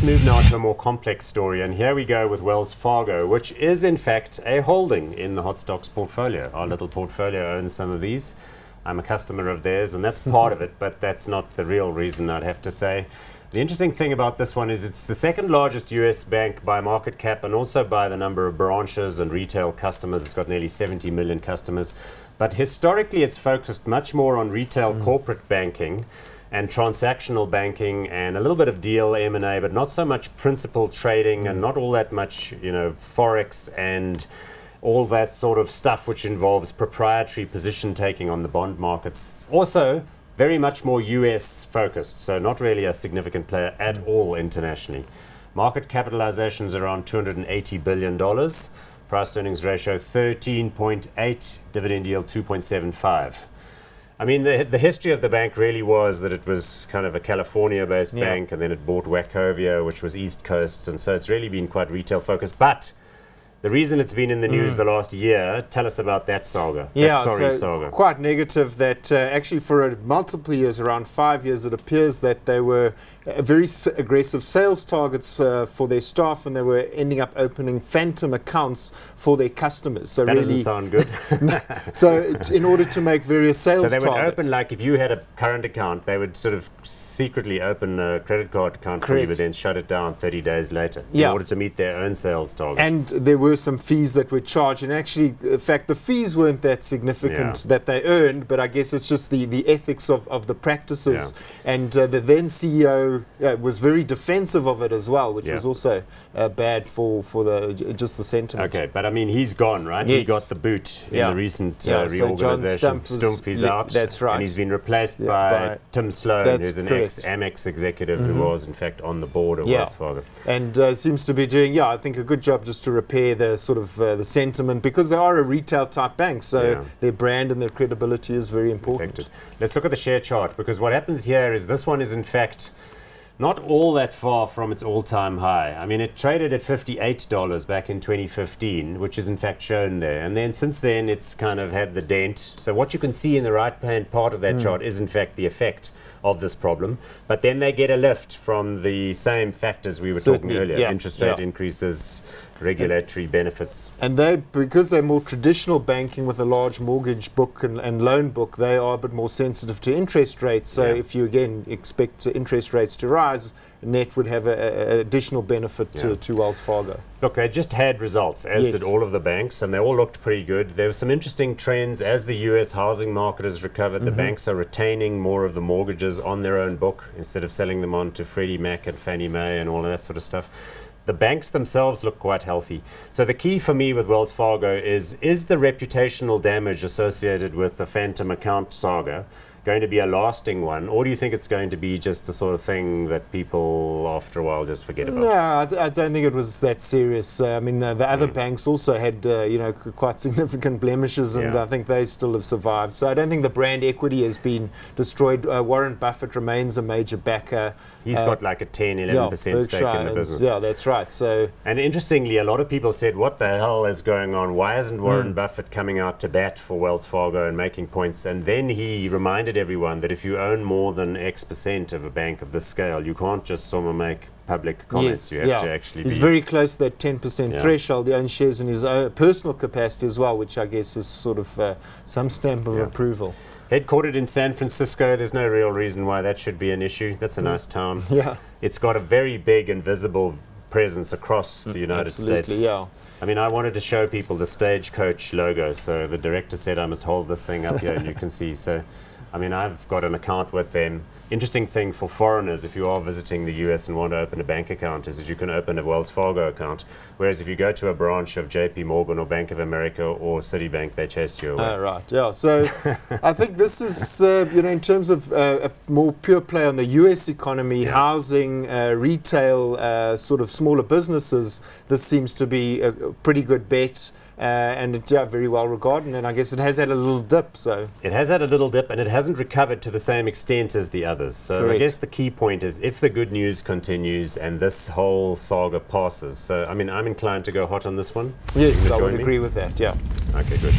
move now to a more complex story, and here we go with Wells Fargo, which is in fact a holding in the hot stocks portfolio. Our little portfolio owns some of these. I'm a customer of theirs, and that's part of it, but that's not the real reason, I'd have to say. The interesting thing about this one is it's the second largest US bank by market cap and also by the number of branches and retail customers. It's got nearly 70 million customers. But historically, it's focused much more on retail corporate banking and transactional banking and a little bit of deal M&A, but not so much principal trading and not all that much, forex and all that sort of stuff which involves proprietary position taking on the bond markets. Also, very much more US focused, so not really a significant player at all internationally. Market capitalization is around $280 billion. Price to earnings ratio 13.8, dividend yield 2.75. I mean, the history of the bank really was that it was kind of a California-based bank, and then it bought Wachovia, which was East Coast, and so it's really been quite retail-focused. But the reason it's been in the news the last year, tell us about that saga. Saga. Quite negative that actually for multiple years, around 5 years, it appears that they were very aggressive sales targets for their staff, and they were ending up opening phantom accounts for their customers. So that really doesn't sound good. So in order to make various sales targets. So they would open, like if you had a current account, they would sort of secretly open a credit card account for you, but then shut it down 30 days later in order to meet their own sales target. And there were some fees that were charged, and actually, in fact, the fees weren't that significant that they earned, but I guess it's just the ethics of the practices. And the then CEO was very defensive of it as well, which was also bad for just the sentiment. Okay, but I mean, he's gone, right? Yes. He got the boot in the recent reorganization. Stumpf is out. That's right. And he's been replaced by Tim Sloan, who's an ex-Amex executive who was, in fact, on the board of Wells Fargo. And seems to be doing, I think, a good job just to repair the sort of the sentiment, because they are a retail type bank, so their brand and their credibility is very important. Let's look at the share chart, because what happens here is this one is, in fact, not all that far from its all-time high. I mean, it traded at $58 back in 2015, which is in fact shown there. And then since then, it's kind of had the dent. So what you can see in the right-hand part of that chart is in fact the effect of this problem. But then they get a lift from the same factors we were talking earlier. Interest rate increases, regulatory benefits. And because they're more traditional banking with a large mortgage book and loan book, they are a bit more sensitive to interest rates. So if you again expect interest rates to rise, net would have an additional benefit to Wells Fargo. Look, they just had results, as did all of the banks, and they all looked pretty good. There were some interesting trends as the US housing market has recovered. The banks are retaining more of the mortgages on their own book instead of selling them on to Freddie Mac and Fannie Mae and all of that sort of stuff. The banks themselves look quite healthy. So the key for me with Wells Fargo is the reputational damage associated with the phantom account saga going to be a lasting one, or do you think it's going to be just the sort of thing that people after a while just forget about? No, I don't think it was that serious. I mean, the other banks also had quite significant blemishes, and I think they still have survived. So I don't think the brand equity has been destroyed. Warren Buffett remains a major backer. He's got like a 10-11% stake in the business. Yeah, that's right. So, and interestingly, a lot of people said, what the hell is going on? Why isn't Warren Buffett coming out to bat for Wells Fargo and making points? And then he reminded everyone that if you own more than X% of a bank of this scale, you can't just sort of make public comments. You have to actually He's very close to that 10% threshold. He owns shares in his own personal capacity as well, which I guess is sort of some stamp of approval. Headquartered in San Francisco, there's no real reason why that should be an issue. That's a nice town. Yeah. It's got a very big and visible presence across the United States. Yeah. I mean, I wanted to show people the Stagecoach logo, so the director said I must hold this thing up here and you can see. So, I mean, I've got an account with them. Interesting thing for foreigners, if you are visiting the US and want to open a bank account, is that you can open a Wells Fargo account. Whereas if you go to a branch of JP Morgan or Bank of America or Citibank, they chase you away. Right, yeah. So I think this is, in terms of a more pure play on the US economy, housing, retail, sort of smaller businesses, this seems to be a pretty good bet. And it's very well regarded, and I guess it has had a little dip. So it has had a little dip, and it hasn't recovered to the same extent as the others. So I guess the key point is if the good news continues and this whole saga passes. So I mean, I'm inclined to go hot on this one. Yes, I would agree with that. Yeah. Okay, good.